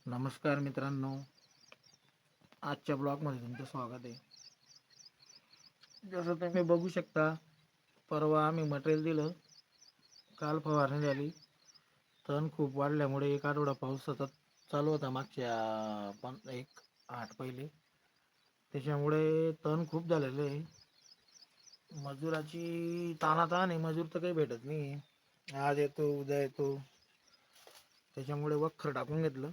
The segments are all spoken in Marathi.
नमस्कार मित्रांनो, आजच्या ब्लॉगमध्ये तुमचं स्वागत आहे. जसं तुम्ही बघू शकता, परवा आम्ही मटेरियल दिलं. काल फवारणी झाली. तण खूप वाढल्यामुळे एक आठवडा पाऊस सतत चालू होता मागच्या एक आठ पहिले. त्याच्यामुळे तण खूप झालेलं आहे. मजुराची ताणाताण आहे, मजूर तर काही भेटत नाही. आज येतो उद्या येतो, त्याच्यामुळे वखर टाकून घेतलं.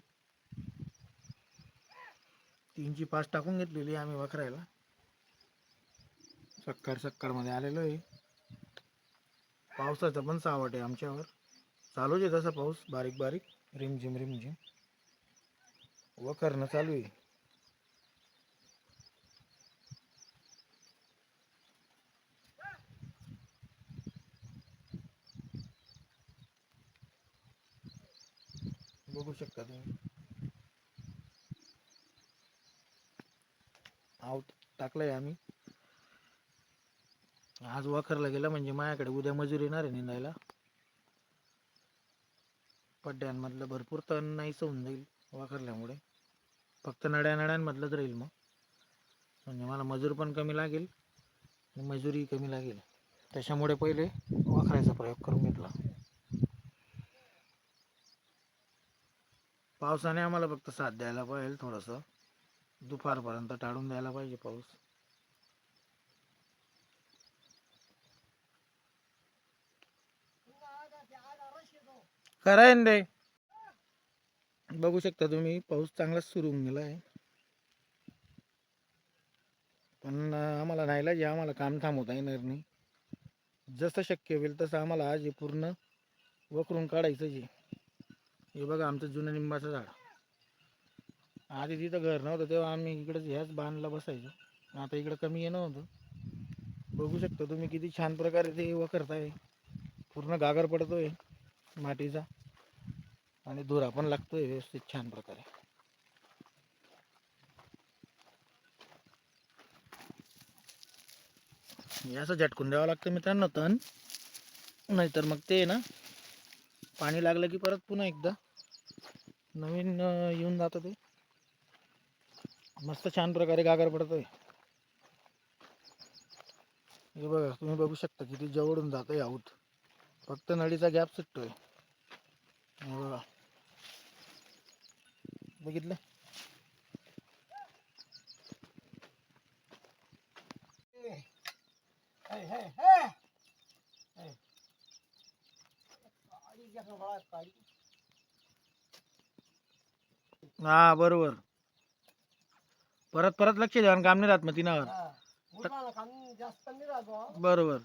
3ची 5 टाकून घेतलेली आम्ही वखरायला. सक्कार मध्ये आलेलो आहे. पावसाचं पण सावट आहे आमच्यावर. चालूच आहे तसा पाऊस, बारीक बारीक रिमझिम रिमझिम वखरणं चालू आहे. बघू शकता तुम्ही. आऊट टाकलंय आम्ही. आज वखरला गेलं म्हणजे माझ्याकडे उद्या मजूर येणार आहे निंदायला. पड्ड्यांमधलं भरपूर तण नाहीच होऊन जाईल वखरल्यामुळे. फक्त नड्यांमधलंच राहील मग. म्हणजे मला मजूर पण कमी लागेल आणि मजुरी कमी लागेल. त्याच्यामुळे पहिले वखरायचा प्रयोग करून घेतला. पावसाने आम्हाला फक्त साथ द्यायला पाहिजे. थोडंसं दुपारपर्यंत टाळून द्यायला पाहिजे पाऊस. खरं आहे रे. बघू शकता तुम्ही, पाऊस चांगलाच सुरू होऊन गेला आहे. पण आम्हाला नाईलाज आहे, आम्हाला काम थांबवता येणार नाही. जसं शक्य होईल तसं आम्हाला आज हे पूर्ण वखरून काढायचं आहे. हे बघा आमचं जुनं लिंबाचं झाड. आधी तिथं घर नव्हतं तेव्हा आम्ही इकडंच ह्याच बांधला बसायचो. आता इकडं कमी येणं होतं. बघू शकता तुम्ही किती छान प्रकारे ते वखरताय. पूर्ण गागर पडतोय मातीचा आणि धुरा पण लागतोय व्यवस्थित छान प्रकारे. असं झटकून द्यावं लागतं मित्रांनो तण, नाहीतर मग ते ना पाणी लागलं की परत पुन्हा एकदा नवीन येऊन जातं. ते मस्त छान प्रकारे गागर पडतोय. हे बघा तुम्ही बघू शकता किती जवळून जातोय आऊत. फक्त नळीचा गॅप सुटतोय. हे बघा, बघितलं. हा बरोबर. परत परत लक्ष द्यावं काम नाही राहत मग तिनावर. बरोबर.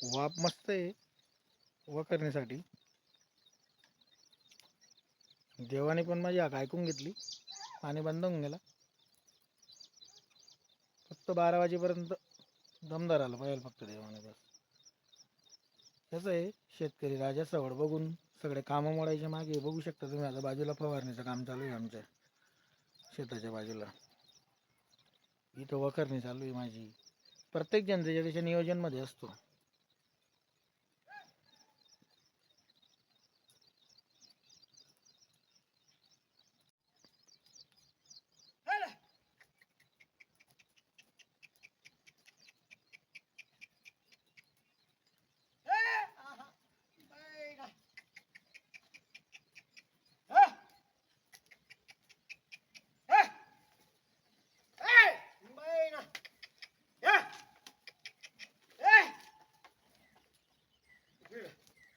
वाप मस्त आहे वखरण्यासाठी. देवाने पण माझी हाक ऐकून घेतली. पाणी बंद होऊन गेला. फक्त 12 वाजेपर्यंत दमदार आलं पाहिजे फक्त देवाने बस. कसं आहे, शेतकरी राजा सवड बघून सगळे कामं मोडायच्या मागे. बघू शकता तुम्ही आता बाजूला फवारणीचं काम चालू आहे आमच्या शेताच्या बाजूला. इथं वखरणी चालू आहे माझी. प्रत्येक जण त्याच्या नियोजनमध्ये असतो.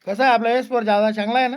कसा आहे आपला S4 ज्यादा चांगला आहे ना.